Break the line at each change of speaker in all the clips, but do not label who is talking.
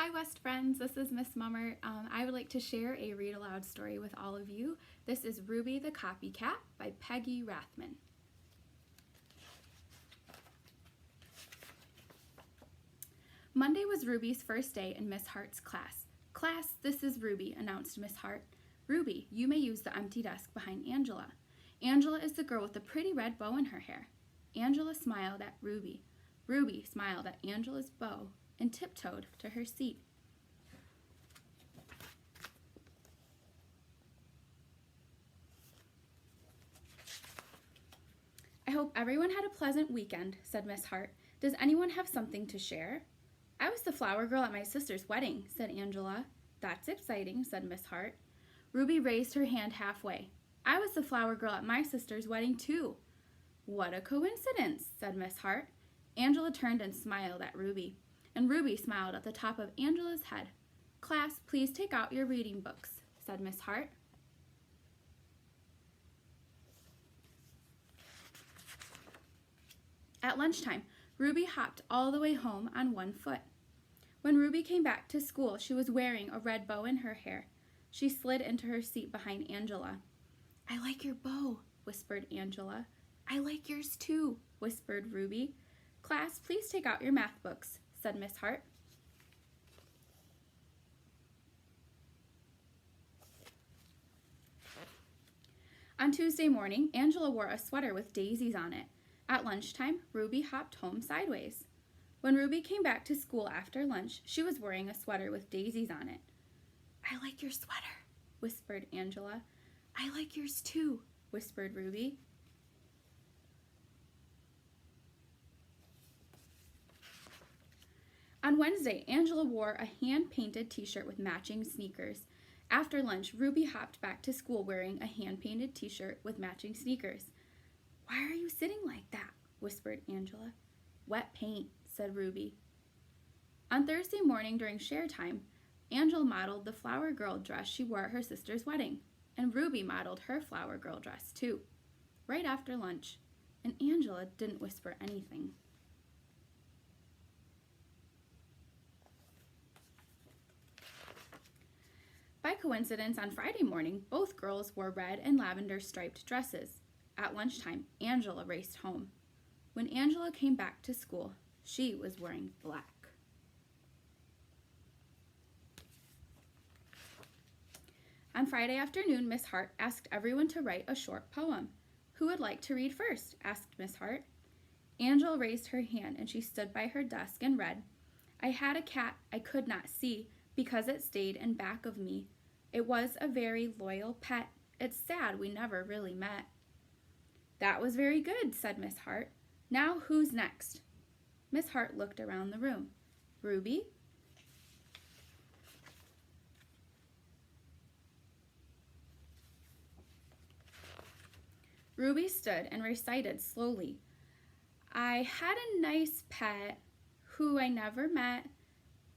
Hi West friends, this is Miss Mummer. I would like to share a read aloud story with all of you. This is Ruby the Copycat by Peggy Rathman. Monday was Ruby's first day in Miss Hart's class. Class, this is Ruby, announced Miss Hart. Ruby, you may use the empty desk behind Angela. Angela is the girl with the pretty red bow in her hair. Angela smiled at Ruby. Ruby smiled at Angela's bow and tiptoed to her seat. I hope everyone had a pleasant weekend, said Miss Hart. Does anyone have something to share? I was the flower girl at my sister's wedding, said Angela. That's exciting, said Miss Hart. Ruby raised her hand halfway. I was the flower girl at my sister's wedding too. What a coincidence, said Miss Hart. Angela turned and smiled at Ruby, and Ruby smiled at the top of Angela's head. Class, please take out your reading books, said Miss Hart. At lunchtime, Ruby hopped all the way home on one foot. When Ruby came back to school, she was wearing a red bow in her hair. She slid into her seat behind Angela. I like your bow, whispered Angela. I like yours too, whispered Ruby. Class, please take out your math books, said Miss Hart. On Tuesday morning, Angela wore a sweater with daisies on it. At lunchtime, Ruby hopped home sideways. When Ruby came back to school after lunch, she was wearing a sweater with daisies on it. I like your sweater, whispered Angela. I like yours too, whispered Ruby. On Wednesday, Angela wore a hand-painted t-shirt with matching sneakers. After lunch, Ruby hopped back to school wearing a hand-painted t-shirt with matching sneakers. Why are you sitting like that? Whispered Angela. Wet paint, said Ruby. On Thursday morning during share time, Angela modeled the flower girl dress she wore at her sister's wedding, and Ruby modeled her flower girl dress too, right after lunch, and Angela didn't whisper anything. By coincidence, on Friday morning, both girls wore red and lavender striped dresses. At lunchtime, Angela raced home. When Angela came back to school, she was wearing black. On Friday afternoon, Miss Hart asked everyone to write a short poem. Who would like to read first? Asked Miss Hart. Angela raised her hand and she stood by her desk and read, I had a cat I could not see because it stayed in back of me. It was a very loyal pet. It's sad we never really met. That was very good, said Miss Hart. Now who's next? Miss Hart looked around the room. Ruby? Ruby stood and recited slowly. I had a nice pet who I never met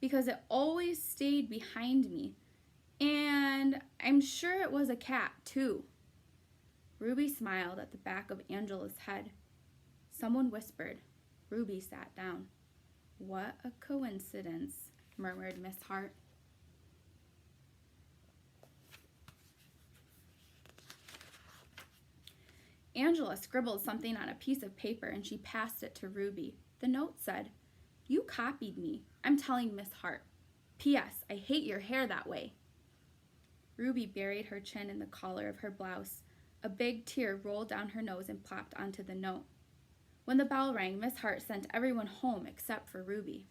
because it always stayed behind me. And I'm sure it was a cat, too. Ruby smiled at the back of Angela's head. Someone whispered. Ruby sat down. What a coincidence, murmured Miss Hart. Angela scribbled something on a piece of paper and she passed it to Ruby. The note said, You copied me. I'm telling Miss Hart. P.S. I hate your hair that way. Ruby buried her chin in the collar of her blouse. A big tear rolled down her nose and plopped onto the note. When the bell rang, Miss Hart sent everyone home except for Ruby.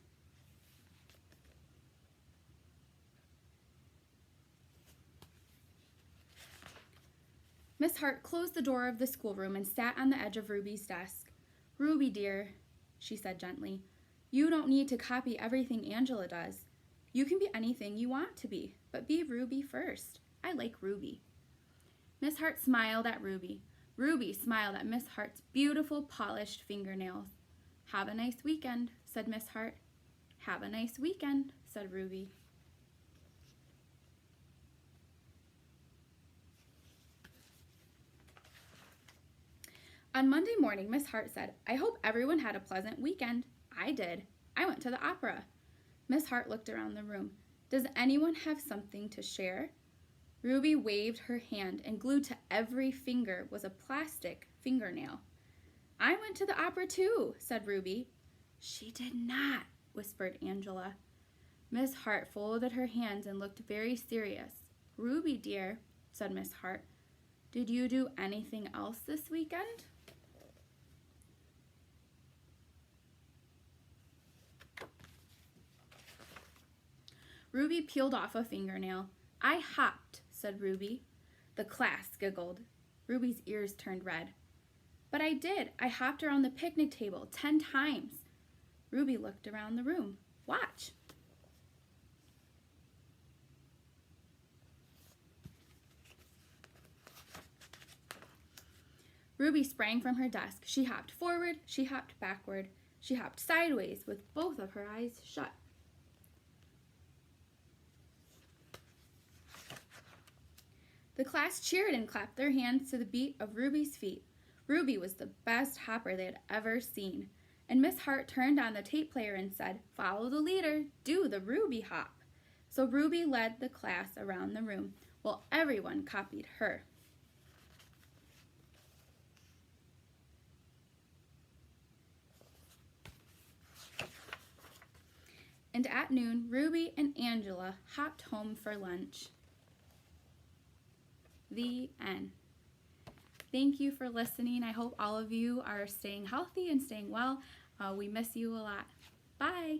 Miss Hart closed the door of the schoolroom and sat on the edge of Ruby's desk. Ruby, dear, she said gently, you don't need to copy everything Angela does. You can be anything you want to be, but be Ruby first. I like Ruby. Miss Hart smiled at Ruby. Ruby smiled at Miss Hart's beautiful, polished fingernails. Have a nice weekend, said Miss Hart. Have a nice weekend, said Ruby. On Monday morning, Miss Hart said, I hope everyone had a pleasant weekend. I did. I went to the opera. Miss Hart looked around the room. Does anyone have something to share? Ruby waved her hand, and glued to every finger was a plastic fingernail. I went to the opera too, said Ruby. She did not, whispered Angela. Miss Hart folded her hands and looked very serious. Ruby, dear, said Miss Hart, did you do anything else this weekend? Ruby peeled off a fingernail. I hopped, said Ruby. The class giggled. Ruby's ears turned red. But I did. I hopped around the picnic table 10 times. Ruby looked around the room. Watch. Ruby sprang from her desk. She hopped forward, she hopped backward, she hopped sideways with both of her eyes shut. The class cheered and clapped their hands to the beat of Ruby's feet. Ruby was the best hopper they had ever seen. And Miss Hart turned on the tape player and said, follow the leader, do the Ruby hop. So Ruby led the class around the room while everyone copied her. And at noon, Ruby and Angela hopped home for lunch. The end. Thank you for listening. I hope all of you are staying healthy and staying well. We miss you a lot. Bye.